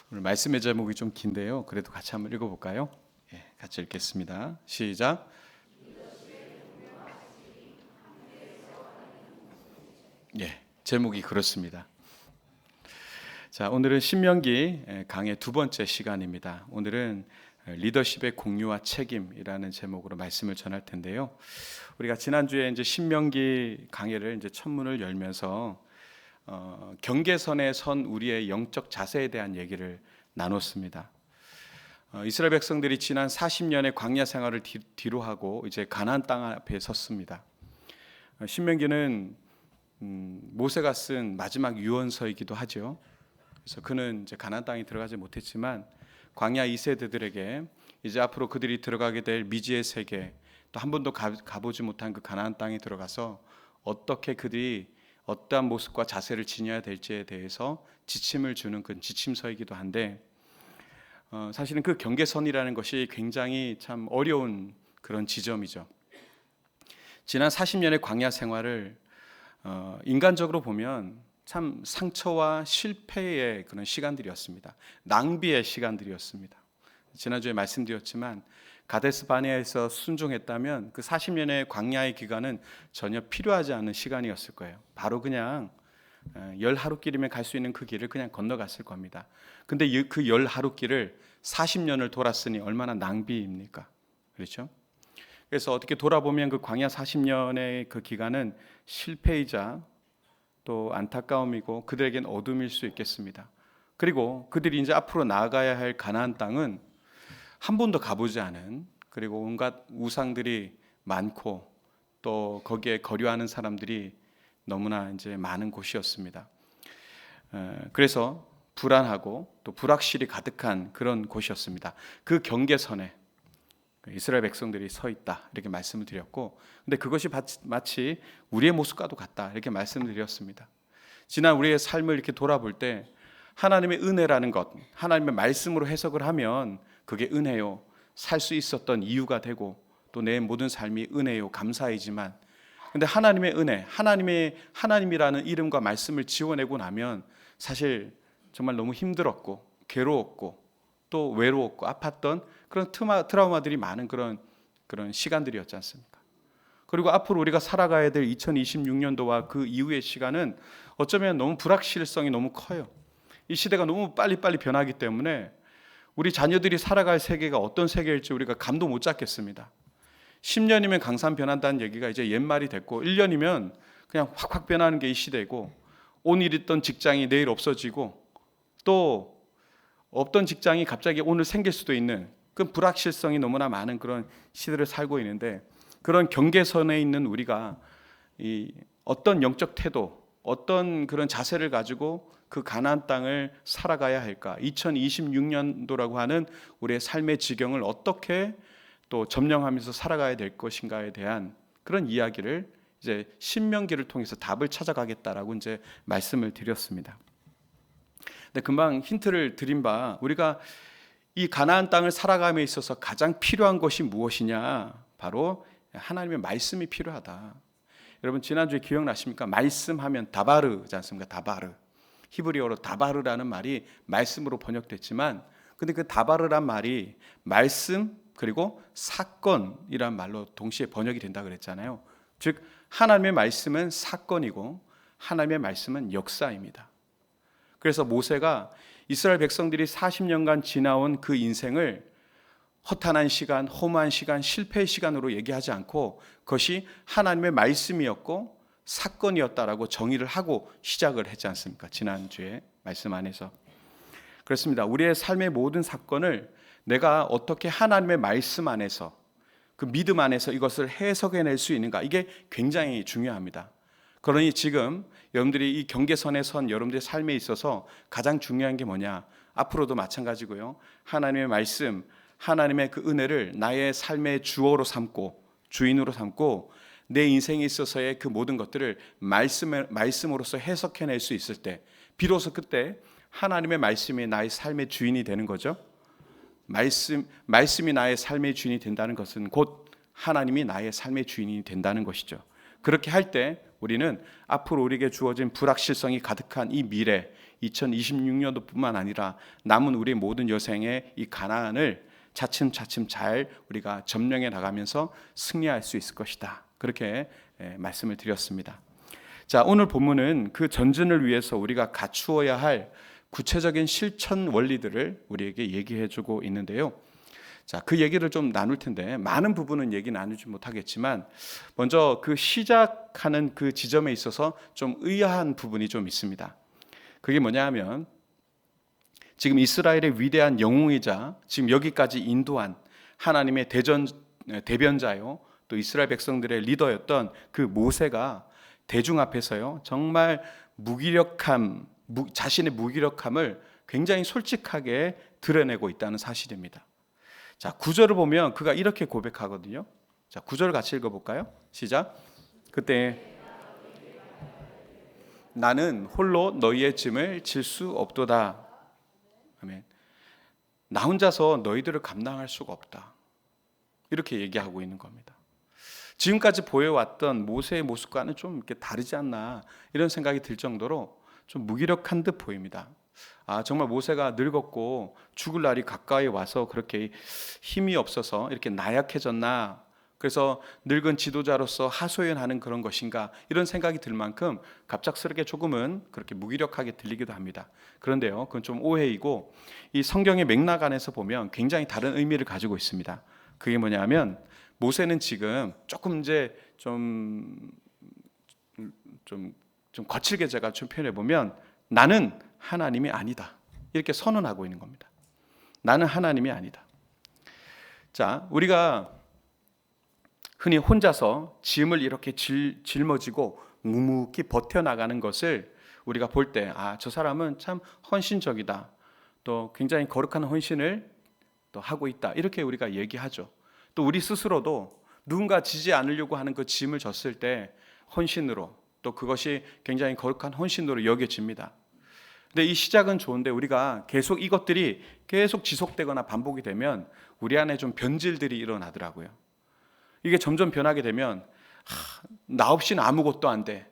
오늘 말씀의 제목이 좀 긴데요. 그래도 같이 한번 읽어볼까요? 같이 읽겠습니다. 시작. 제목이 그렇습니다. 자, 오늘은 신명기 강의 두 번째 시간입니다. 오늘은 리더십의 공유와 책임이라는 제목으로 말씀을 전할 텐데요. 우리가 지난주에 이제 신명기 강의를 이제 첫문을 열면서 경계선에 선 우리의 영적 자세에 대한 얘기를 나눴습니다. 이스라엘 백성들이 지난 40년의 광야 생활을 뒤로 하고 이제 가나안 땅 앞에 섰습니다. 신명기는 모세가 쓴 마지막 유언서이기도 하죠. 그래서 그는 이제 가나안 땅에 들어가지 못했지만 광야 2세대들에게 이제 앞으로 그들이 들어가게 될 미지의 세계, 또 한 번도 가보지 못한 그 가나안 땅에 들어가서 어떻게 그들이 어떠한 모습과 자세를 지녀야 될지에 대해서 지침을 주는 그 지침서이기도 한데, 사실은 그 경계선이라는 것이 굉장히 참 어려운 그런 지점이죠. 지난 40년의 광야 생활을 인간적으로 보면 참 상처와 실패의 그런 시간들이었습니다. 낭비의 시간들이었습니다. 지난주에 말씀드렸지만 가데스 바네아에서 순종했다면 그 40년의 광야의 기간은 전혀 필요하지 않은 시간이었을 거예요. 바로 그냥 10하루길이면 갈 수 있는 그 길을 그냥 건너갔을 겁니다. 근데 그 10하루길을 40년을 돌았으니 얼마나 낭비입니까? 그렇죠? 그래서 어떻게 돌아보면 그 광야 40년의 그 기간은 실패이자 또 안타까움이고 그들에겐 어둠일 수 있겠습니다. 그리고 그들이 이제 앞으로 나아가야 할 가나안 땅은 한 번도 가보지 않은, 그리고 온갖 우상들이 많고 또 거기에 거류하는 사람들이 너무나 이제 많은 곳이었습니다. 그래서 불안하고 또 불확실이 가득한 그런 곳이었습니다. 그 경계선에 이스라엘 백성들이 서 있다, 이렇게 말씀을 드렸고, 근데 그것이 마치 우리의 모습과도 같다, 이렇게 말씀을 드렸습니다. 지난 우리의 삶을 이렇게 돌아볼 때 하나님의 은혜라는 것, 하나님의 말씀으로 해석을 하면 그게 은혜요, 살 수 있었던 이유가 되고 또 내 모든 삶이 은혜요, 감사이지만, 근데 하나님의 은혜, 하나님이라는 이름과 말씀을 지워내고 나면 사실 정말 너무 힘들었고 괴로웠고 또 외로웠고 아팠던 그런 트라우마들이 많은 그런 시간들이었지 않습니까? 그리고 앞으로 우리가 살아가야 될 2026년도와 그 이후의 시간은 어쩌면 너무 불확실성이 너무 커요. 이 시대가 너무 빨리빨리 변하기 때문에 우리 자녀들이 살아갈 세계가 어떤 세계일지 우리가 감도 못 잡겠습니다. 10년이면 강산 변한다는 얘기가 이제 옛말이 됐고, 1년이면 그냥 확확 변하는 게 이 시대고, 오늘 있던 직장이 내일 없어지고 또 없던 직장이 갑자기 오늘 생길 수도 있는 그 불확실성이 너무나 많은 그런 시대를 살고 있는데, 그런 경계선에 있는 우리가 이 어떤 영적 태도, 어떤 그런 자세를 가지고 그 가나안 땅을 살아가야 할까? 2026년도라고 하는 우리의 삶의 지경을 어떻게 또 점령하면서 살아가야 될 것인가에 대한 그런 이야기를 이제 신명기를 통해서 답을 찾아가겠다라고 이제 말씀을 드렸습니다. 근데 금방 힌트를 드린 바, 우리가 이 가나안 땅을 살아감에 있어서 가장 필요한 것이 무엇이냐? 바로 하나님의 말씀이 필요하다. 여러분 지난주에 기억나십니까? 말씀하면 다바르지 않습니까? 다바르. 히브리어로 다바르라는 말이 말씀으로 번역됐지만, 근데 그 다바르란 말이 말씀 그리고 사건이란 말로 동시에 번역이 된다 그랬잖아요. 즉 하나님의 말씀은 사건이고 하나님의 말씀은 역사입니다. 그래서 모세가 이스라엘 백성들이 40년간 지나온 그 인생을 허탄한 시간, 허무한 시간, 실패의 시간으로 얘기하지 않고 그것이 하나님의 말씀이었고 사건이었다라고 정의를 하고 시작을 했지 않습니까? 지난주에 말씀 안에서. 그렇습니다. 우리의 삶의 모든 사건을 내가 어떻게 하나님의 말씀 안에서, 그 믿음 안에서 이것을 해석해낼 수 있는가, 이게 굉장히 중요합니다. 그러니 지금 여러분들이 이 경계선에 선 여러분들의 삶에 있어서 가장 중요한 게 뭐냐? 앞으로도 마찬가지고요. 하나님의 말씀, 하나님의 그 은혜를 나의 삶의 주어로 삼고 주인으로 삼고 내 인생에 있어서의 그 모든 것들을 말씀으로서 해석해낼 수 있을 때, 비로소 그때 하나님의 말씀이 나의 삶의 주인이 되는 거죠. 말씀이 나의 삶의 주인이 된다는 것은 곧 하나님이 나의 삶의 주인이 된다는 것이죠. 그렇게 할 때 우리는 앞으로 우리에게 주어진 불확실성이 가득한 이 미래, 2026년도뿐만 아니라 남은 우리 모든 여생의 이 가나안을 차츰차츰 잘 우리가 점령해 나가면서 승리할 수 있을 것이다. 그렇게 말씀을 드렸습니다. 자, 오늘 본문은 그 전진을 위해서 우리가 갖추어야 할 구체적인 실천 원리들을 우리에게 얘기해 주고 있는데요. 자, 그 얘기를 좀 나눌 텐데 많은 부분은 얘기 나누지 못하겠지만 먼저 그 시작하는 그 지점에 있어서 좀 의아한 부분이 좀 있습니다. 그게 뭐냐 하면 지금 이스라엘의 위대한 영웅이자 지금 여기까지 인도한 하나님의 대변자요, 또 이스라엘 백성들의 리더였던 그 모세가 대중 앞에서요 정말 자신의 무기력함을 굉장히 솔직하게 드러내고 있다는 사실입니다. 자, 9절을 보면 그가 이렇게 고백하거든요. 자, 9절 같이 읽어볼까요? 시작. 그때 나는 홀로 너희의 짐을 질 수 없도다. 아멘. 나 혼자서 너희들을 감당할 수가 없다. 이렇게 얘기하고 있는 겁니다. 지금까지 보여왔던 모세의 모습과는 좀 이렇게 다르지 않나 이런 생각이 들 정도로 좀 무기력한 듯 보입니다. 아, 정말 모세가 늙었고 죽을 날이 가까이 와서 그렇게 힘이 없어서 이렇게 나약해졌나, 그래서 늙은 지도자로서 하소연하는 그런 것인가 이런 생각이 들 만큼 갑작스럽게 조금은 그렇게 무기력하게 들리기도 합니다. 그런데요, 그건 좀 오해이고 이 성경의 맥락 안에서 보면 굉장히 다른 의미를 가지고 있습니다. 그게 뭐냐면 모세는 지금 조금 이제 좀 거칠게 제가 좀 표현해 보면 나는 하나님이 아니다 이렇게 선언하고 있는 겁니다. 나는 하나님이 아니다. 자, 우리가 흔히 혼자서 짐을 이렇게 짊어지고 묵묵히 버텨나가는 것을 우리가 볼 때, 아, 저 사람은 참 헌신적이다, 또 굉장히 거룩한 헌신을 또 하고 있다, 이렇게 우리가 얘기하죠. 또 우리 스스로도 누군가 지지 않으려고 하는 그 짐을 졌을 때 헌신으로, 또 그것이 굉장히 거룩한 헌신으로 여겨집니다. 근데 이 시작은 좋은데 우리가 계속 이것들이 계속 지속되거나 반복이 되면 우리 안에 좀 변질들이 일어나더라고요. 이게 점점 변하게 되면 나 없이는 아무것도 안 돼,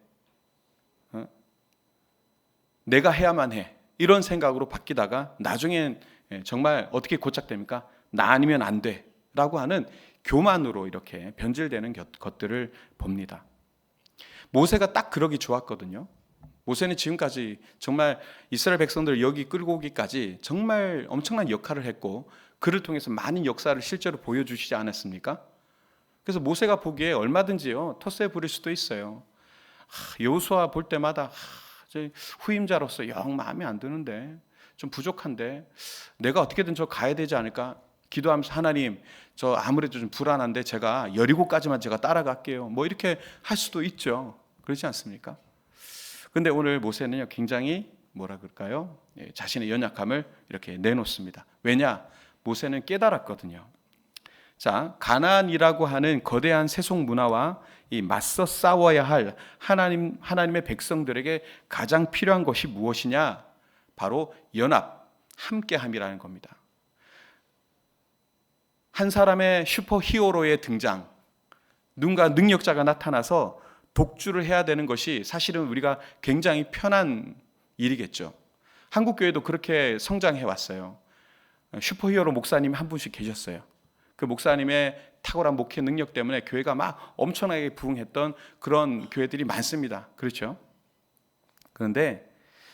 내가 해야만 해, 이런 생각으로 바뀌다가 나중엔 정말 어떻게 고착됩니까? 나 아니면 안 돼 라고 하는 교만으로 이렇게 변질되는 것들을 봅니다. 모세가 딱 그러기 좋았거든요. 모세는 지금까지 정말 이스라엘 백성들을 여기 끌고 오기까지 정말 엄청난 역할을 했고 그를 통해서 많은 역사를 실제로 보여주시지 않았습니까? 그래서 모세가 보기에 얼마든지요 텃세 부릴 수도 있어요. 여호수아 볼 때마다 후임자로서 영 마음에 안 드는데, 좀 부족한데 내가 어떻게든 저 가야 되지 않을까 기도하면서, 하나님 저 아무래도 좀 불안한데 제가 여리고까지만 제가 따라갈게요, 뭐 이렇게 할 수도 있죠. 그렇지 않습니까? 근데 오늘 모세는요 굉장히 뭐라 그럴까요? 자신의 연약함을 이렇게 내놓습니다. 왜냐? 모세는 깨달았거든요. 자, 가나안이라고 하는 거대한 세속 문화와 이 맞서 싸워야 할 하나님의 백성들에게 가장 필요한 것이 무엇이냐? 바로 연합, 함께함이라는 겁니다. 한 사람의 슈퍼 히어로의 등장, 누군가 능력자가 나타나서 독주를 해야 되는 것이 사실은 우리가 굉장히 편한 일이겠죠. 한국 교회도 그렇게 성장해 왔어요. 슈퍼히어로 목사님이 한 분씩 계셨어요. 그 목사님의 탁월한 목회 능력 때문에 교회가 막 엄청나게 부흥했던 그런 교회들이 많습니다. 그렇죠? 그런데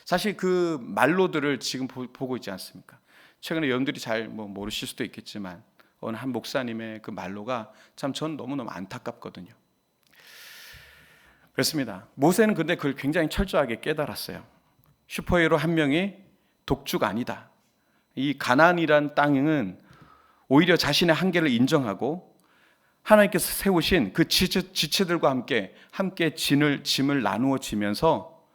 사실 그 말로들을 지금 보고 있지 않습니까? 최근에 여러분들이 잘 모르실 수도 있겠지만 어느 한 목사님의 그 말로가 참 전 너무너무 안타깝거든요. 그렇습니다. 모세는 근데 그걸 굉장히 철저하게 깨달았어요. 슈퍼히어로 한 명이 독주가 아니다. 이 가나안이란 땅은 오히려 자신의 한계를 인정하고 하나님께서 세우신 그 지체들과 함께 짐을 나누어 지면서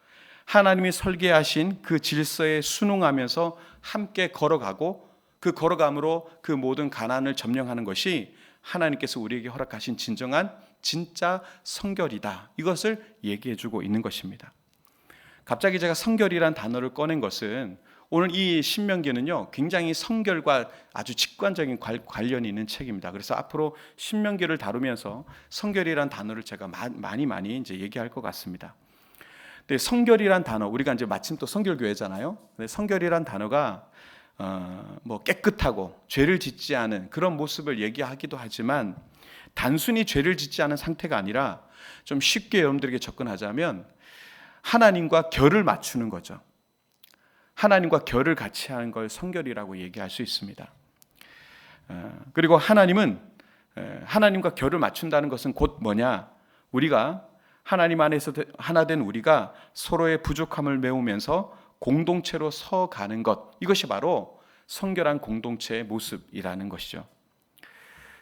하나님이 설계하신 그 질서에 순응하면서 함께 걸어가고, 그 걸어감으로 그 모든 가나안을 점령하는 것이 하나님께서 우리에게 허락하신 진짜 성결이다, 이것을 얘기해주고 있는 것입니다. 갑자기 제가 성결이란 단어를 꺼낸 것은 오늘 이 신명기는요 굉장히 성결과 아주 직관적인 관련이 있는 책입니다. 그래서 앞으로 신명기를 다루면서 성결이란 단어를 제가 많이 이제 얘기할 것 같습니다. 근데 성결이란 단어, 우리가 이제 마침 또 성결교회잖아요. 근데 성결이란 단어가 뭐 깨끗하고 죄를 짓지 않은 그런 모습을 얘기하기도 하지만 단순히 죄를 짓지 않은 상태가 아니라 좀 쉽게 여러분들에게 접근하자면 하나님과 결을 맞추는 거죠. 하나님과 결을 같이 하는 걸 성결이라고 얘기할 수 있습니다. 그리고 하나님과 결을 맞춘다는 것은 곧 뭐냐? 우리가 하나님 안에서 하나 된 우리가 서로의 부족함을 메우면서 공동체로 서가는 것, 이것이 바로 성결한 공동체의 모습이라는 것이죠.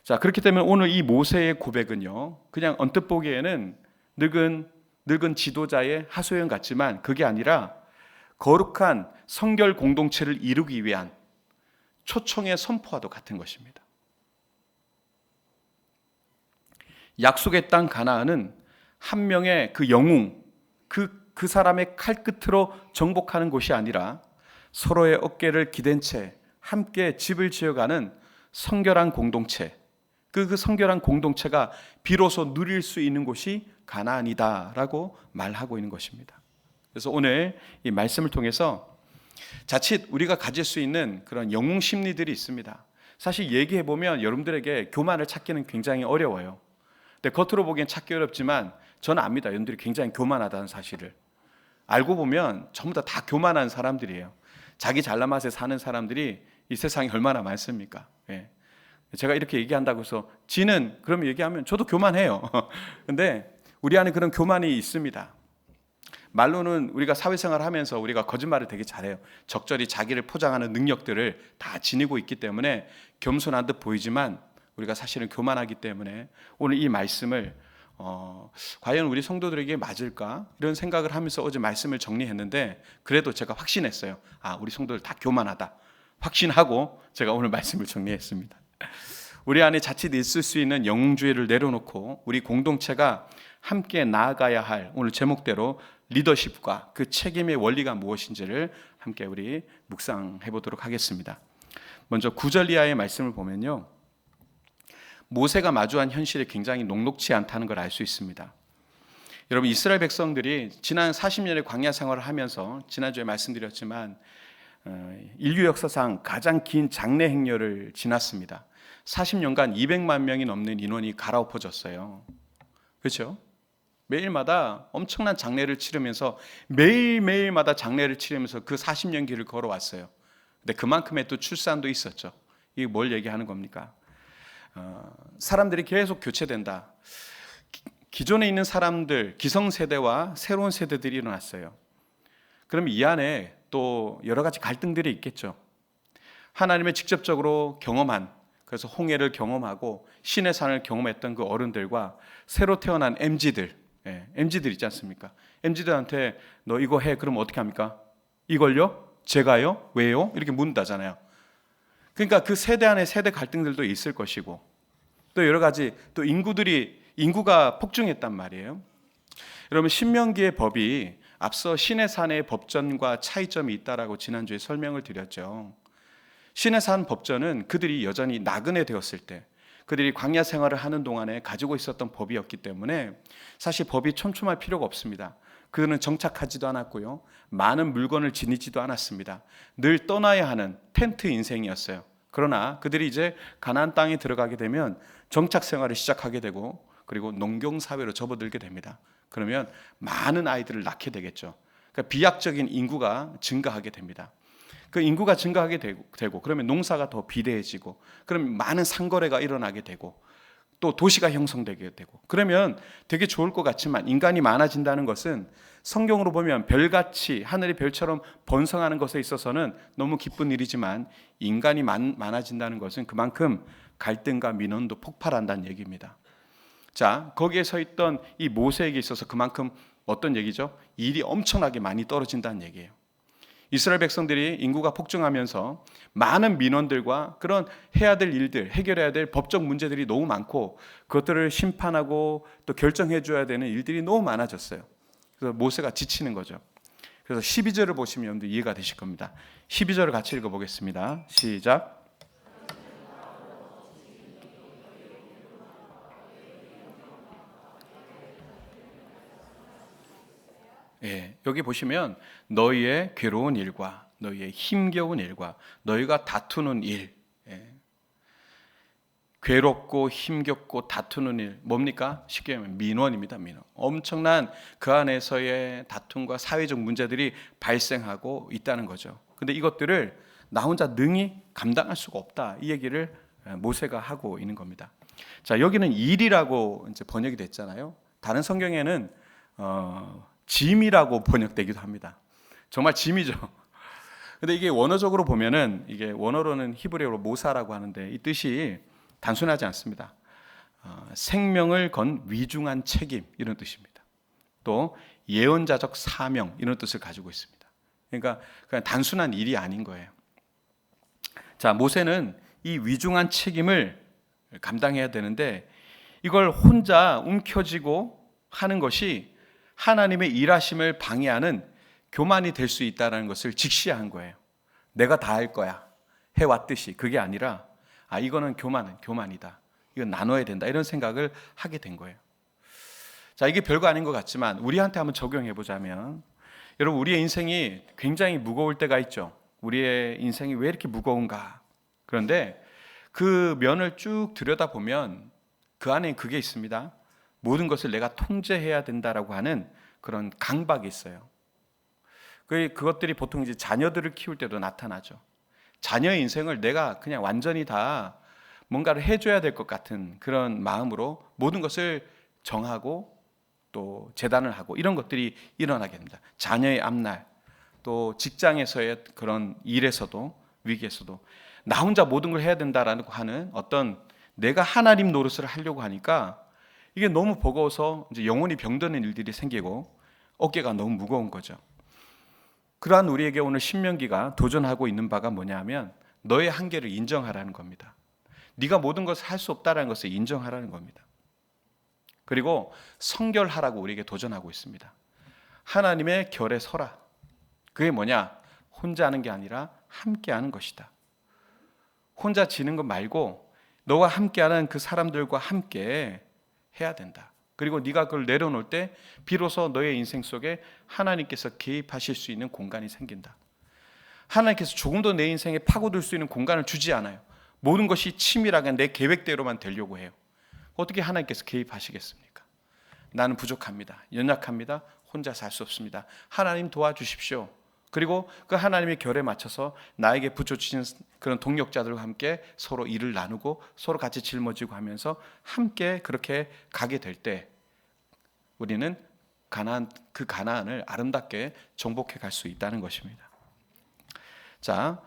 자, 그렇기 때문에 오늘 이 모세의 고백은요, 그냥 언뜻 보기에는 늙은 지도자의 하소연 같지만 그게 아니라 거룩한 성결 공동체를 이루기 위한 초청의 선포와도 같은 것입니다. 약속의 땅 가나안은 한 명의 그 영웅, 그 사람의 칼끝으로 정복하는 곳이 아니라 서로의 어깨를 기댄 채 함께 집을 지어가는 성결한 공동체, 그 성결한 공동체가 비로소 누릴 수 있는 곳이 가나안이다라고 말하고 있는 것입니다. 그래서 오늘 이 말씀을 통해서 자칫 우리가 가질 수 있는 그런 영웅 심리들이 있습니다. 사실 얘기해 보면 여러분들에게 교만을 찾기는 굉장히 어려워요. 근데 겉으로 보기엔 찾기 어렵지만 저는 압니다. 여러분들이 굉장히 교만하다는 사실을. 알고 보면 전부 다 교만한 사람들이에요. 자기 잘난 맛에 사는 사람들이 이 세상에 얼마나 많습니까? 예. 제가 이렇게 얘기한다고 해서 지는 그럼 얘기하면 저도 교만해요. 근데 우리 안에 그런 교만이 있습니다. 말로는 우리가 사회생활을 하면서 우리가 거짓말을 되게 잘해요. 적절히 자기를 포장하는 능력들을 다 지니고 있기 때문에 겸손한 듯 보이지만 우리가 사실은 교만하기 때문에 오늘 이 말씀을 과연 우리 성도들에게 맞을까? 이런 생각을 하면서 어제 말씀을 정리했는데 그래도 제가 확신했어요. 우리 성도들 다 교만하다. 확신하고 제가 오늘 말씀을 정리했습니다. 우리 안에 자칫 있을 수 있는 영웅주의를 내려놓고 우리 공동체가 함께 나아가야 할 오늘 제목대로 리더십과 그 책임의 원리가 무엇인지를 함께 우리 묵상해 보도록 하겠습니다. 먼저 9절 이하의 말씀을 보면요, 모세가 마주한 현실이 굉장히 녹록치 않다는 걸 알 수 있습니다. 여러분, 이스라엘 백성들이 지난 40년의 광야 생활을 하면서 지난주에 말씀드렸지만 인류 역사상 가장 긴 장래 행렬을 지났습니다. 40년간 200만 명이 넘는 인원이 갈아엎어졌어요. 그렇죠? 매일마다 엄청난 장례를 치르면서 매일매일마다 장례를 치르면서 그 40년 길을 걸어왔어요. 근데 그만큼의 또 출산도 있었죠. 이게 뭘 얘기하는 겁니까? 사람들이 계속 교체된다. 기존에 있는 사람들, 기성세대와 새로운 세대들이 일어났어요. 그럼 이 안에 또 여러 가지 갈등들이 있겠죠. 하나님의 직접적으로 경험한, 그래서 홍해를 경험하고 신의 산을 경험했던 그 어른들과 새로 태어난 MZ들, MZ들 있지 않습니까? MZ들한테 너 이거 해, 그럼 어떻게 합니까? 이걸요? 제가요? 왜요? 이렇게 묻는다잖아요. 그러니까 그 세대 안에 세대 갈등들도 있을 것이고 또 여러 가지 또 인구가 폭증했단 말이에요. 여러분, 신명기의 법이 앞서 신의 산의 법전과 차이점이 있다라고 지난주에 설명을 드렸죠. 신의 산 법전은 그들이 여전히 나그네 되었을 때 그들이 광야 생활을 하는 동안에 가지고 있었던 법이었기 때문에 사실 법이 촘촘할 필요가 없습니다. 그들은 정착하지도 않았고요, 많은 물건을 지니지도 않았습니다. 늘 떠나야 하는 텐트 인생이었어요. 그러나 그들이 이제 가나안 땅에 들어가게 되면 정착 생활을 시작하게 되고 그리고 농경 사회로 접어들게 됩니다. 그러면 많은 아이들을 낳게 되겠죠. 그러니까 비약적인 인구가 증가하게 됩니다. 그 인구가 증가하게 되고 그러면 농사가 더 비대해지고 그러면 많은 상거래가 일어나게 되고 또 도시가 형성되게 되고 그러면 되게 좋을 것 같지만 인간이 많아진다는 것은 성경으로 보면 별같이 하늘의 별처럼 번성하는 것에 있어서는 너무 기쁜 일이지만 인간이 많아진다는 것은 그만큼 갈등과 민원도 폭발한다는 얘기입니다. 자, 거기에 서 있던 이 모세에게 있어서 그만큼 어떤 얘기죠? 일이 엄청나게 많이 떨어진다는 얘기예요. 이스라엘 백성들이 인구가 폭증하면서 많은 민원들과 그런 해야 될 일들, 해결해야 될 법적 문제들이 너무 많고 그것들을 심판하고 또 결정해 줘야 되는 일들이 너무 많아졌어요. 그래서 모세가 지치는 거죠. 그래서 12절을 보시면 여러분들 이해가 되실 겁니다. 12절을 같이 읽어보겠습니다. 시작. 예, 여기 보시면 너희의 괴로운 일과 너희의 힘겨운 일과 너희가 다투는 일, 괴롭고 힘겹고 다투는 일 뭡니까? 쉽게 말하면 민원입니다. 민원. 엄청난 그 안에서의 다툼과 사회적 문제들이 발생하고 있다는 거죠. 근데 이것들을 나 혼자 능히 감당할 수가 없다. 이 얘기를 모세가 하고 있는 겁니다. 자, 여기는 일이라고 이제 번역이 됐잖아요. 다른 성경에는 짐이라고 번역되기도 합니다. 정말 짐이죠. 근데 이게 원어적으로 보면은 이게 원어로는 히브리어로 모사라고 하는데 이 뜻이 단순하지 않습니다. 생명을 건 위중한 책임 이런 뜻입니다. 또 예언자적 사명 이런 뜻을 가지고 있습니다. 그러니까 그냥 단순한 일이 아닌 거예요. 자, 모세는 이 위중한 책임을 감당해야 되는데 이걸 혼자 움켜쥐고 하는 것이 하나님의 일하심을 방해하는 교만이 될 수 있다는 것을 직시한 거예요. 내가 다 할 거야 해왔듯이 그게 아니라 이거는 교만이다. 이건 나눠야 된다. 이런 생각을 하게 된 거예요. 자, 이게 별거 아닌 것 같지만 우리한테 한번 적용해 보자면 여러분 우리의 인생이 굉장히 무거울 때가 있죠. 우리의 인생이 왜 이렇게 무거운가? 그런데 그 면을 쭉 들여다보면 그 안에 그게 있습니다. 모든 것을 내가 통제해야 된다라고 하는 그런 강박이 있어요. 그것들이 보통 이제 자녀들을 키울 때도 나타나죠. 자녀의 인생을 내가 그냥 완전히 다 뭔가를 해줘야 될 것 같은 그런 마음으로 모든 것을 정하고 또 재단을 하고 이런 것들이 일어나게 됩니다. 자녀의 앞날, 또 직장에서의 그런 일에서도 위기에서도 나 혼자 모든 걸 해야 된다라고 하는 어떤 내가 하나님 노릇을 하려고 하니까 이게 너무 버거워서 이제 영혼이 병드는 일들이 생기고 어깨가 너무 무거운 거죠. 그러한 우리에게 오늘 신명기가 도전하고 있는 바가 뭐냐면 너의 한계를 인정하라는 겁니다. 네가 모든 것을 할 수 없다는 것을 인정하라는 겁니다. 그리고 성결하라고 우리에게 도전하고 있습니다. 하나님의 결에 서라. 그게 뭐냐? 혼자 하는 게 아니라 함께 하는 것이다. 혼자 지는 것 말고 너와 함께하는 그 사람들과 함께 해야 된다. 그리고 네가 그걸 내려놓을 때 비로소 너의 인생 속에 하나님께서 개입하실 수 있는 공간이 생긴다. 하나님께서 조금도 내 인생에 파고들 수 있는 공간을 주지 않아요. 모든 것이 치밀하게 내 계획대로만 되려고 해요. 어떻게 하나님께서 개입하시겠습니까? 나는 부족합니다. 연약합니다. 혼자 살 수 없습니다. 하나님 도와주십시오. 그리고 그 하나님의 결에 맞춰서 나에게 붙여주신 그런 동력자들과 함께 서로 일을 나누고 서로 같이 짊어지고 하면서 함께 그렇게 가게 될 때 우리는 그 가나안을 아름답게 정복해 갈 수 있다는 것입니다. 자,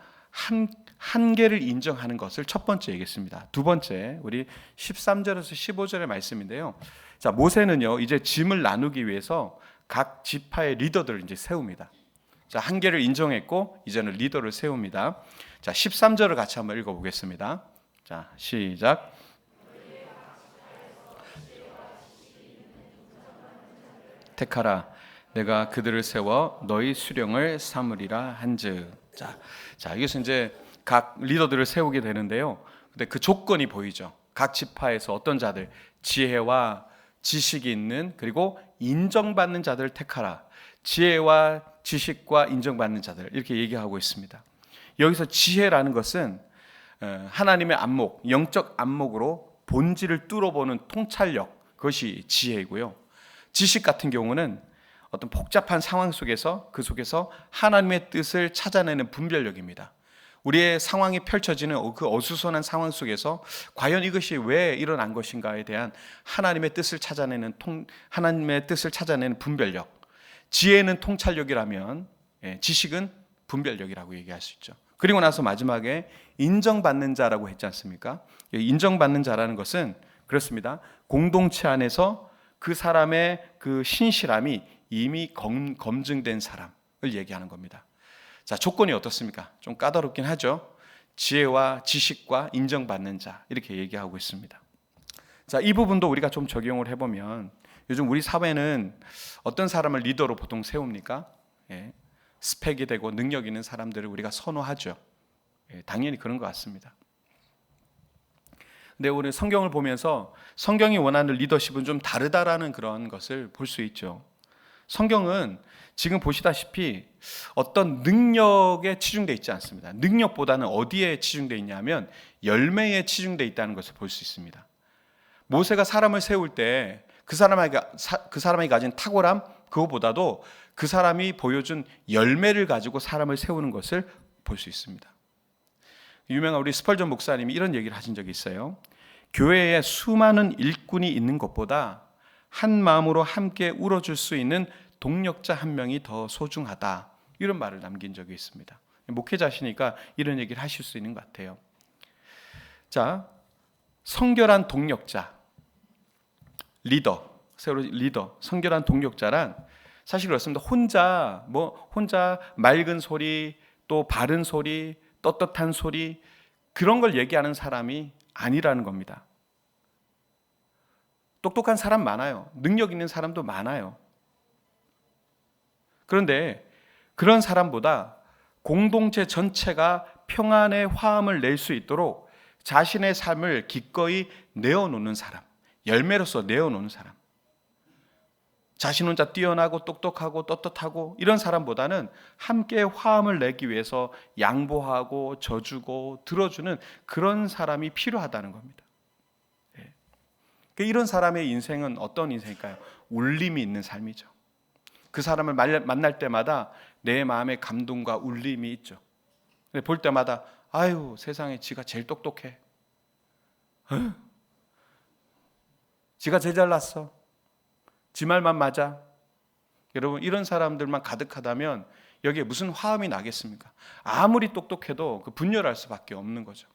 한계를 인정하는 것을 첫 번째 얘기했습니다. 두 번째, 우리 13절에서 15절의 말씀인데요. 자, 모세는요, 이제 짐을 나누기 위해서 각 지파의 리더들을 이제 세웁니다. 자, 한계를 인정했고 이제는 리더를 세웁니다. 자, 13절을 같이 한번 읽어보겠습니다. 자, 시작. 택하라, 내가 그들을 세워 너희 수령을 삼으리라 한즉. 자, 여기서 이제 각 리더들을 세우게 되는데요. 근데 그 조건이 보이죠. 각 지파에서 어떤 자들, 지혜와 지식이 있는 그리고 인정받는 자들을 택하라. 지혜와 지식과 인정받는 자들 이렇게 얘기하고 있습니다. 여기서 지혜라는 것은 하나님의 안목, 영적 안목으로 본질을 뚫어보는 통찰력, 그것이 지혜이고요. 지식 같은 경우는 어떤 복잡한 상황 속에서 그 속에서 하나님의 뜻을 찾아내는 분별력입니다. 우리의 상황이 펼쳐지는 그 어수선한 상황 속에서 과연 이것이 왜 일어난 것인가에 대한 하나님의 뜻을 찾아내는 분별력. 지혜는 통찰력이라면 지식은 분별력이라고 얘기할 수 있죠. 그리고 나서 마지막에 인정받는 자라고 했지 않습니까? 인정받는 자라는 것은 그렇습니다. 공동체 안에서 그 사람의 그 신실함이 이미 검증된 사람을 얘기하는 겁니다. 자, 조건이 어떻습니까? 좀 까다롭긴 하죠. 지혜와 지식과 인정받는 자 이렇게 얘기하고 있습니다. 자, 이 부분도 우리가 좀 적용을 해보면 요즘 우리 사회는 어떤 사람을 리더로 보통 세웁니까? 스펙이 되고 능력 있는 사람들을 우리가 선호하죠. 당연히 그런 것 같습니다. 근데 우리 성경을 보면서 성경이 원하는 리더십은 좀 다르다라는 그런 것을 볼 수 있죠. 성경은 지금 보시다시피 어떤 능력에 치중되어 있지 않습니다. 능력보다는 어디에 치중되어 있냐면 열매에 치중되어 있다는 것을 볼 수 있습니다. 모세가 사람을 세울 때 그 사람이 가진 탁월함, 그거보다도 그 사람이 보여준 열매를 가지고 사람을 세우는 것을 볼 수 있습니다. 유명한 우리 스펄전 목사님이 이런 얘기를 하신 적이 있어요. 교회에 수많은 일꾼이 있는 것보다 한 마음으로 함께 울어줄 수 있는 동력자 한 명이 더 소중하다, 이런 말을 남긴 적이 있습니다. 목회자시니까 이런 얘기를 하실 수 있는 것 같아요. 자, 성결한 동력자, 리더, 성결한 동력자란 사실 그렇습니다. 혼자 맑은 소리, 또 바른 소리, 떳떳한 소리, 그런 걸 얘기하는 사람이 아니라는 겁니다. 똑똑한 사람 많아요. 능력 있는 사람도 많아요. 그런데 그런 사람보다 공동체 전체가 평안의 화음을 낼 수 있도록 자신의 삶을 기꺼이 내어놓는 사람, 열매로서 내어놓는 사람, 자신 혼자 뛰어나고 똑똑하고 떳떳하고 이런 사람보다는 함께 화음을 내기 위해서 양보하고 져주고 들어주는 그런 사람이 필요하다는 겁니다. 이런 사람의 인생은 어떤 인생일까요? 울림이 있는 삶이죠. 그 사람을 만날 때마다 내 마음에 감동과 울림이 있죠. 볼 때마다 아유, 세상에 지가 제일 똑똑해, 지가 제일 잘났어, 지 말만 맞아. 여러분, 이런 사람들만 가득하다면 여기에 무슨 화음이 나겠습니까? 아무리 똑똑해도 그 분열할 수밖에 없는 거죠.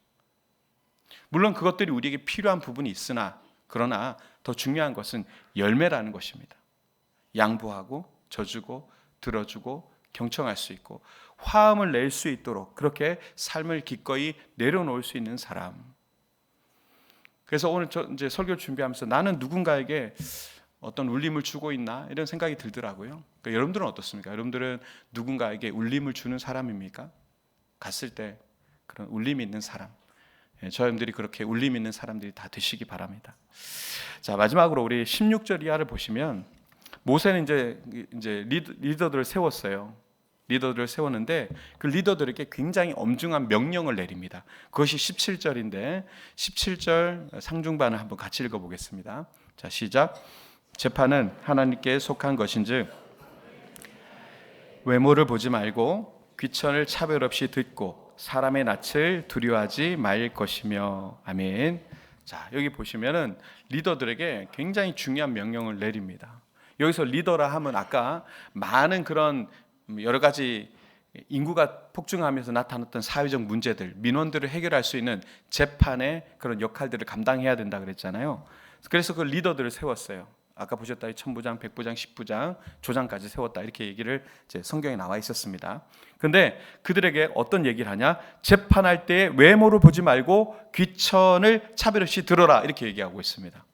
물론 그것들이 우리에게 필요한 부분이 있으나, 그러나 더 중요한 것은 열매라는 것입니다. 양보하고 져주고 들어주고 경청할 수 있고 화음을 낼 수 있도록 그렇게 삶을 기꺼이 내려놓을 수 있는 사람. 그래서 오늘 이제 설교 준비하면서 나는 누군가에게 어떤 울림을 주고 있나 이런 생각이 들더라고요. 그러니까 여러분들은 어떻습니까? 여러분들은 누군가에게 울림을 주는 사람입니까? 갔을 때 그런 울림이 있는 사람, 저 여러분들이 그렇게 울림 있는 사람들이 다 되시기 바랍니다. 자, 마지막으로 우리 16절 이하를 보시면 모세는 이제 리더들을 세웠어요. 리더들을 세웠는데 그 리더들에게 굉장히 엄중한 명령을 내립니다. 그것이 17절인데 17절 상중반을 한번 같이 읽어보겠습니다. 자, 시작. 재판은 하나님께 속한 것인즉 외모를 보지 말고 귀천을 차별 없이 듣고 사람의 낯을 두려워하지 말 것이며. 아멘. 자, 여기 보시면은 리더들에게 굉장히 중요한 명령을 내립니다. 여기서 리더라 하면 아까 많은 그런 여러 가지 인구가 폭증하면서 나타났던 사회적 문제들, 민원들을 해결할 수 있는 재판의 그런 역할들을 감당해야 된다 그랬잖아요. 그래서 그 리더들을 세웠어요. 아까 보셨다시피 천부장, 백부장, 십부장, 조장까지 세웠다, 이렇게 얘기를 이제 성경에 나와 있었습니다. 그런데 그들에게 어떤 얘기를 하냐? 재판할 때 외모를 보지 말고 귀천을 차별 없이 들어라, 이렇게 얘기하고 있습니다.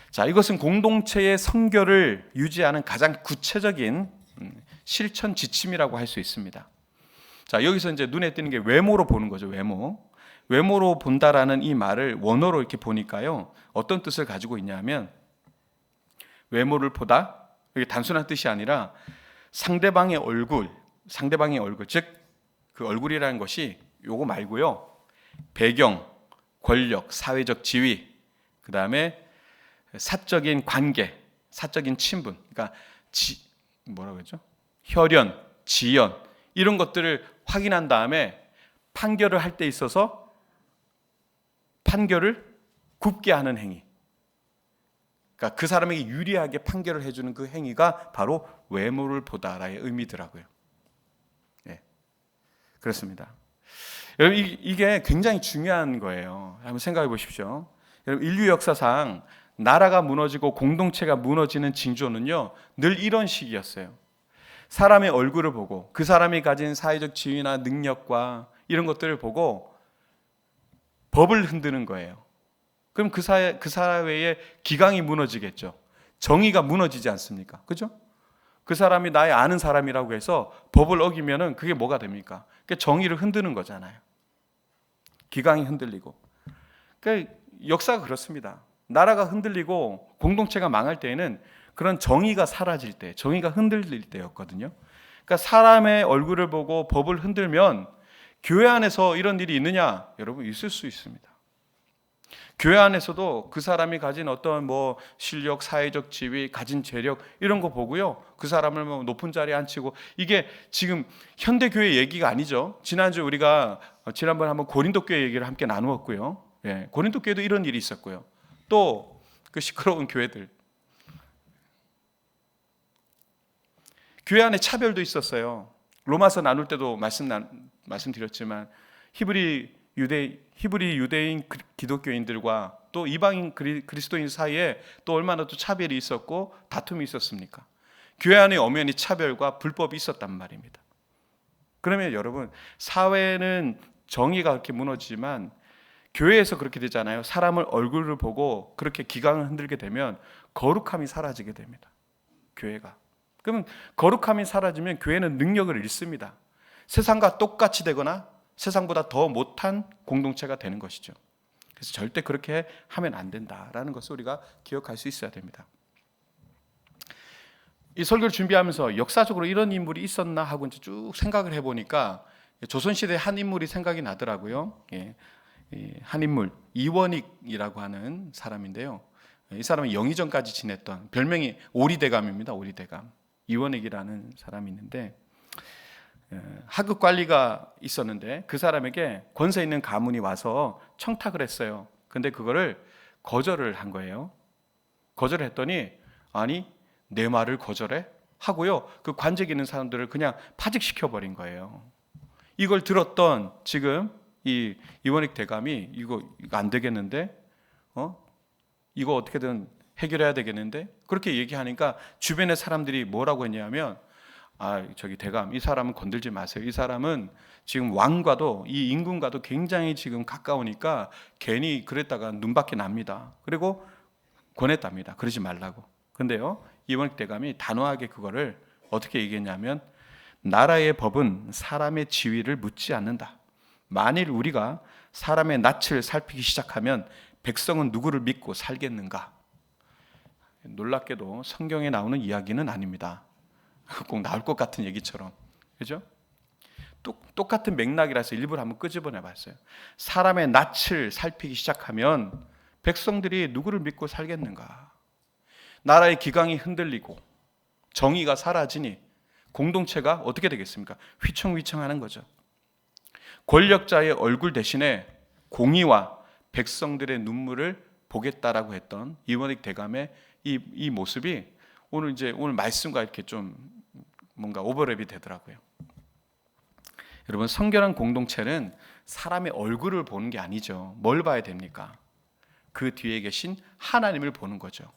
자, 이것은 공동체의 성결을 유지하는 가장 구체적인 실천 지침이라고 할 수 있습니다. 자, 여기서 이제 눈에 띄는 게 외모로 보는 거죠. 외모로 본다라는 이 말을 원어로 이렇게 보니까요, 어떤 뜻을 가지고 있냐면 외모를 보다, 이게 단순한 뜻이 아니라 상대방의 얼굴, 즉 그 얼굴이라는 것이 요거 말고요, 배경, 권력, 사회적 지위, 그 다음에 사적인 관계, 사적인 친분, 그러니까 뭐라고 했죠? 혈연, 지연, 이런 것들을 확인한 다음에 판결을 할 때 있어서 판결을 굽게 하는 행위, 그러니까 그 사람에게 유리하게 판결을 해주는 그 행위가 바로 외모를 보다라의 의미더라고요. 네, 그렇습니다. 여러분, 이게 굉장히 중요한 거예요. 한번 생각해 보십시오. 여러분, 인류 역사상 나라가 무너지고 공동체가 무너지는 징조는요, 늘 이런 식이었어요. 사람의 얼굴을 보고 그 사람이 가진 사회적 지위나 능력과 이런 것들을 보고 법을 흔드는 거예요. 그럼 그 사회의 기강이 무너지겠죠. 정의가 무너지지 않습니까? 그죠? 그 사람이 나의 아는 사람이라고 해서 법을 어기면은 그게 뭐가 됩니까? 그게 정의를 흔드는 거잖아요. 기강이 흔들리고. 그러니까 역사가 그렇습니다. 나라가 흔들리고 공동체가 망할 때에는 그런 정의가 사라질 때, 정의가 흔들릴 때였거든요. 그러니까 사람의 얼굴을 보고 법을 흔들면 교회 안에서 이런 일이 있느냐? 여러분, 있을 수 있습니다. 교회 안에서도 그 사람이 가진 어떤 실력, 사회적 지위, 가진 재력 이런 거 보고요, 그 사람을 높은 자리에 앉히고, 이게 지금 현대 교회 얘기가 아니죠. 지난번에 한번 고린도 교회 얘기를 함께 나누었고요. 예, 고린도 교회도 이런 일이 있었고요. 또 그 시끄러운 교회들, 교회 안에 차별도 있었어요. 로마서 나눌 때도 말씀드렸지만 히브리 유대인 기독교인들과 또 이방인 그리스도인 사이에 또 얼마나 또 차별이 있었고 다툼이 있었습니까? 교회 안에 엄연히 차별과 불법이 있었단 말입니다. 그러면 여러분, 사회는 정의가 그렇게 무너지지만 교회에서 그렇게 되잖아요. 사람을 얼굴을 보고 그렇게 기강을 흔들게 되면 거룩함이 사라지게 됩니다. 교회가. 그러면 거룩함이 사라지면 교회는 능력을 잃습니다. 세상과 똑같이 되거나 세상보다 더 못한 공동체가 되는 것이죠. 그래서 절대 그렇게 하면 안 된다라는 것을 우리가 기억할 수 있어야 됩니다. 이 설교를 준비하면서 역사적으로 이런 인물이 있었나 하고 이제 쭉 생각을 해보니까 조선시대 한 인물이 생각이 나더라고요. 한 인물, 이원익이라고 하는 사람인데요. 이 사람은 영의정까지 지냈던, 별명이 오리대감입니다. 오리대감. 이원익이라는 사람이 있는데, 하급 관리가 있었는데 그 사람에게 권세 있는 가문이 와서 청탁을 했어요. 근데 그거를 거절을 한 거예요. 거절을 했더니, 아니, 내 말을 거절해? 하고요, 그 관직 있는 사람들을 그냥 파직시켜 버린 거예요. 이걸 들었던 지금 이 이원익 대감이 이거 안 되겠는데, 이거 어떻게든 해결해야 되겠는데, 그렇게 얘기하니까 주변의 사람들이 뭐라고 했냐면, 저기 대감, 이 사람은 건들지 마세요. 이 사람은 지금 왕과도, 이 임금과도 굉장히 지금 가까우니까 괜히 그랬다가 눈밖에 납니다. 그리고 권했답니다. 그러지 말라고. 근데요, 이원익 대감이 단호하게 그거를 어떻게 얘기했냐면, 나라의 법은 사람의 지위를 묻지 않는다. 만일 우리가 사람의 낯을 살피기 시작하면 백성은 누구를 믿고 살겠는가? 놀랍게도 성경에 나오는 이야기는 아닙니다. 꼭 나올 것 같은 얘기처럼, 그죠? 똑같은 맥락이라서 일부러 한번 끄집어내 봤어요. 사람의 낯을 살피기 시작하면 백성들이 누구를 믿고 살겠는가? 나라의 기강이 흔들리고 정의가 사라지니 공동체가 어떻게 되겠습니까? 휘청휘청하는 거죠. 권력자의 얼굴 대신에 공의와 백성들의 눈물을 보겠다라고 했던 이원익 대감의 이 모습이 오늘 말씀과 이렇게 좀 뭔가 오버랩이 되더라고요. 여러분, 성결한 공동체는 사람의 얼굴을 보는 게 아니죠. 뭘 봐야 됩니까? 그 뒤에 계신 하나님을 보는 거죠.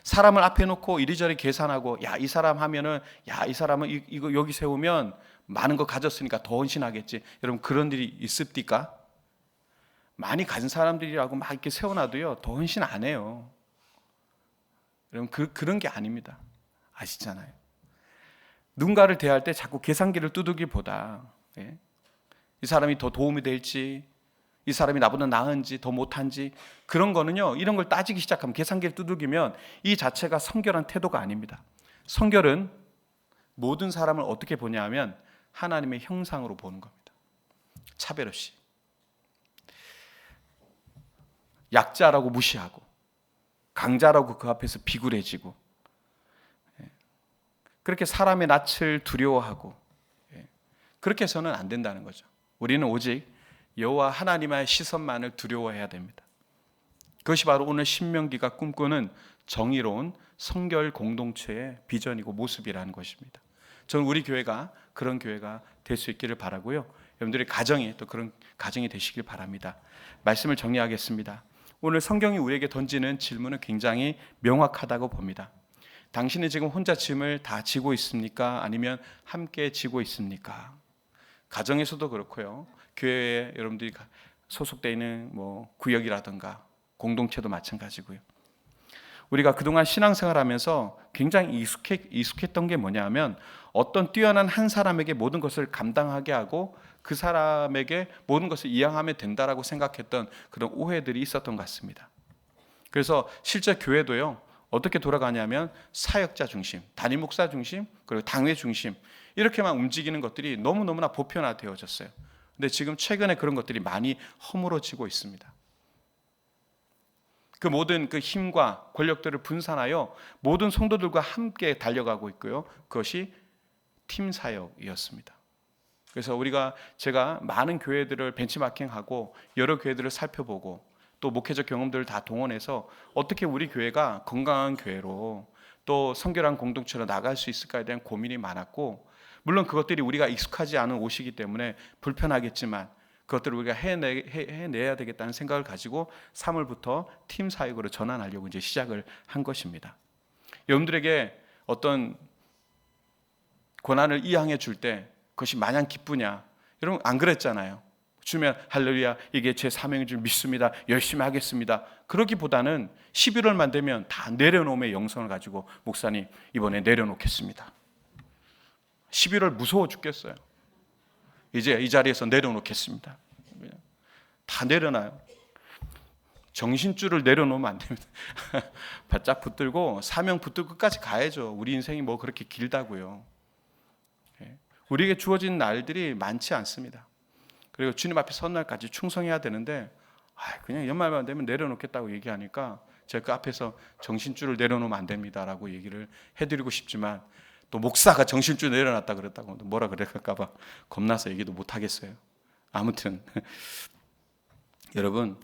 사람을 앞에 놓고 이리저리 계산하고, 이 사람 하면은, 이 사람은 이거 여기 세우면 많은 거 가졌으니까 더 헌신하겠지. 여러분, 그런 일이 있습니까? 많이 가진 사람들이라고 막 이렇게 세워놔도요, 더 헌신 안 해요. 여러분, 그런 게 아닙니다. 아시잖아요. 누군가를 대할 때 자꾸 계산기를 두들기보다, 이 사람이 더 도움이 될지, 이 사람이 나보다 나은지 더 못한지, 그런 거는요, 이런 걸 따지기 시작하면, 계산기를 두들기면 이 자체가 성결한 태도가 아닙니다. 성결은 모든 사람을 어떻게 보냐 하면 하나님의 형상으로 보는 겁니다. 차별 없이. 약자라고 무시하고 강자라고 그 앞에서 비굴해지고, 그렇게 사람의 낯을 두려워하고, 그렇게 해서는 안 된다는 거죠. 우리는 오직 여호와 하나님의 시선만을 두려워해야 됩니다. 그것이 바로 오늘 신명기가 꿈꾸는 정의로운 성결 공동체의 비전이고 모습이라는 것입니다. 저는 우리 교회가 그런 교회가 될 수 있기를 바라고요. 여러분들의 가정이 또 그런 가정이 되시길 바랍니다. 말씀을 정리하겠습니다. 오늘 성경이 우리에게 던지는 질문은 굉장히 명확하다고 봅니다. 당신은 지금 혼자 짐을 다 지고 있습니까? 아니면 함께 지고 있습니까? 가정에서도 그렇고요. 교회에 여러분들이 소속되어 있는 구역이라든가 공동체도 마찬가지고요. 우리가 그동안 신앙생활하면서 굉장히 익숙했던 게 뭐냐면, 어떤 뛰어난 한 사람에게 모든 것을 감당하게 하고 그 사람에게 모든 것을 이양하면 된다라고 생각했던 그런 오해들이 있었던 것 같습니다. 그래서 실제 교회도요, 어떻게 돌아가냐면 사역자 중심, 담임 목사 중심, 그리고 당회 중심 이렇게만 움직이는 것들이 너무너무나 보편화되어졌어요. 근데 지금 최근에 그런 것들이 많이 허물어지고 있습니다. 그 모든 그 힘과 권력들을 분산하여 모든 성도들과 함께 달려가고 있고요. 그것이 팀 사역이었습니다. 그래서 제가 많은 교회들을 벤치마킹하고 여러 교회들을 살펴보고 또 목회적 경험들을 다 동원해서 어떻게 우리 교회가 건강한 교회로 또 성결한 공동체로 나갈 수 있을까에 대한 고민이 많았고, 물론 그것들이 우리가 익숙하지 않은 옷이기 때문에 불편하겠지만 그것들을 우리가 해내야 되겠다는 생각을 가지고 3월부터 팀 사역으로 전환하려고 이제 시작을 한 것입니다. 여러분들에게 어떤 고난을 이양해 줄 때 그것이 마냥 기쁘냐? 여러분 안 그랬잖아요. 주면 할렐루야, 이게 제 사명인 줄 믿습니다, 열심히 하겠습니다. 그러기보다는 11월만 되면 다 내려놓음의 영성을 가지고 목사님 이번에 내려놓겠습니다. 11월 무서워 죽겠어요. 이제 이 자리에서 내려놓겠습니다. 다 내려놔요. 정신줄을 내려놓으면 안 됩니다. 바짝 붙들고 사명 붙들고 끝까지 가야죠. 우리 인생이 뭐 그렇게 길다고요. 우리에게 주어진 날들이 많지 않습니다. 그리고 주님 앞에 선 날까지 충성해야 되는데 그냥 연말만 되면 내려놓겠다고 얘기하니까 제가 그 앞에서 정신줄을 내려놓으면 안 됩니다라고 얘기를 해드리고 싶지만 또 목사가 정신줄 내려놨다 그랬다고 뭐라 그럴까 봐 겁나서 얘기도 못 하겠어요. 아무튼 여러분,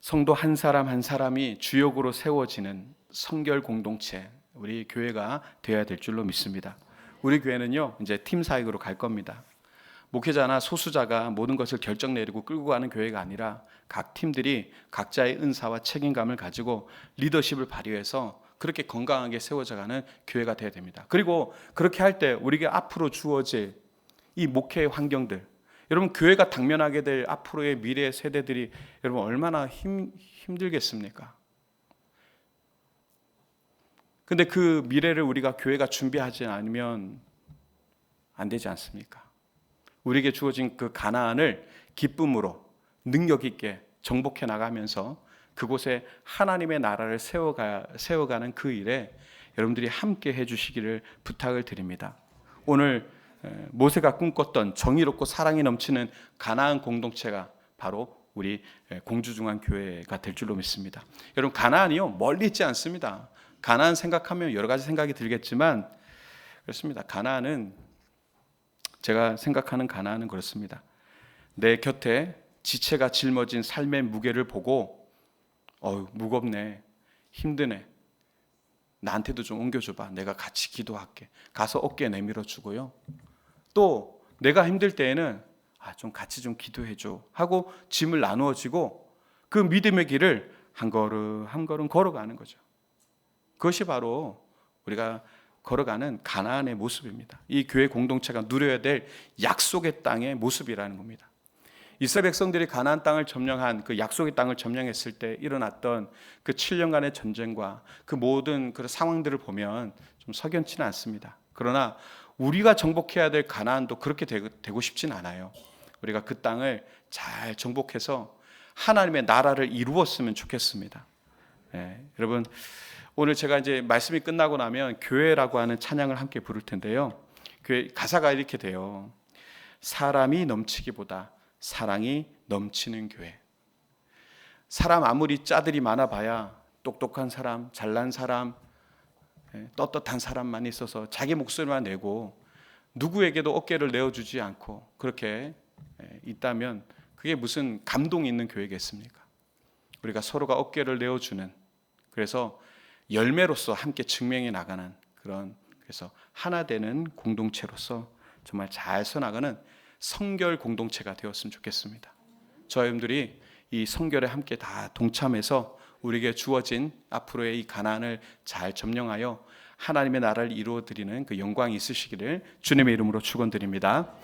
성도 한 사람 한 사람이 주역으로 세워지는 성결 공동체, 우리 교회가 되어야 될 줄로 믿습니다. 우리 교회는요 이제 팀 사역으로 갈 겁니다. 목회자나 소수자가 모든 것을 결정 내리고 끌고 가는 교회가 아니라 각 팀들이 각자의 은사와 책임감을 가지고 리더십을 발휘해서 그렇게 건강하게 세워져가는 교회가 되어야 됩니다. 그리고 그렇게 할 때 우리에게 앞으로 주어질 이 목회의 환경들, 여러분 교회가 당면하게 될 앞으로의 미래 세대들이 여러분 얼마나 힘들겠습니까? 근데 그 미래를 우리가 교회가 준비하지 않으면 안 되지 않습니까? 우리에게 주어진 그 가나안을 기쁨으로 능력 있게 정복해 나가면서 그곳에 하나님의 나라를 세워가는 그 일에 여러분들이 함께 해주시기를 부탁을 드립니다. 오늘 모세가 꿈꿨던 정의롭고 사랑이 넘치는 가나안 공동체가 바로 우리 공주중앙교회가 될 줄로 믿습니다. 여러분 가나안이요 멀리 있지 않습니다. 가나안 생각하면 여러 가지 생각이 들겠지만 그렇습니다. 가나안은, 제가 생각하는 가나안은 그렇습니다. 내 곁에 지체가 짊어진 삶의 무게를 보고 무겁네, 힘드네, 나한테도 좀 옮겨줘봐, 내가 같이 기도할게, 가서 어깨 내밀어 주고요. 또 내가 힘들 때에는 좀 같이 좀 기도해줘 하고 짐을 나누어지고 그 믿음의 길을 한 걸음 한 걸음 걸어가는 거죠. 그것이 바로 우리가 걸어가는 가나안의 모습입니다. 이 교회 공동체가 누려야 될 약속의 땅의 모습이라는 겁니다. 이스라엘 백성들이 가나안 땅을 점령한 그 약속의 땅을 점령했을 때 일어났던 그 7년간의 전쟁과 그 모든 그 상황들을 보면 좀 석연치는 않습니다. 그러나 우리가 정복해야 될 가나안도 그렇게 되고 싶진 않아요. 우리가 그 땅을 잘 정복해서 하나님의 나라를 이루었으면 좋겠습니다. 여러분, 오늘 제가 이제 말씀이 끝나고 나면 교회라고 하는 찬양을 함께 부를 텐데요. 교회 가사가 이렇게 돼요. 사람이 넘치기보다 사랑이 넘치는 교회. 사람 아무리 짜들이 많아봐야 똑똑한 사람, 잘난 사람, 떳떳한 사람만 있어서 자기 목소리만 내고 누구에게도 어깨를 내어주지 않고 그렇게 있다면 그게 무슨 감동이 있는 교회겠습니까? 우리가 서로가 어깨를 내어주는, 그래서 열매로서 함께 증명해 나가는 그래서 하나 되는 공동체로서 정말 잘 서나가는 성결 공동체가 되었으면 좋겠습니다. 저와 여러분들이 이 성결에 함께 다 동참해서 우리에게 주어진 앞으로의 이 가나안을 잘 점령하여 하나님의 나라를 이루어 드리는 그 영광이 있으시기를 주님의 이름으로 축원드립니다.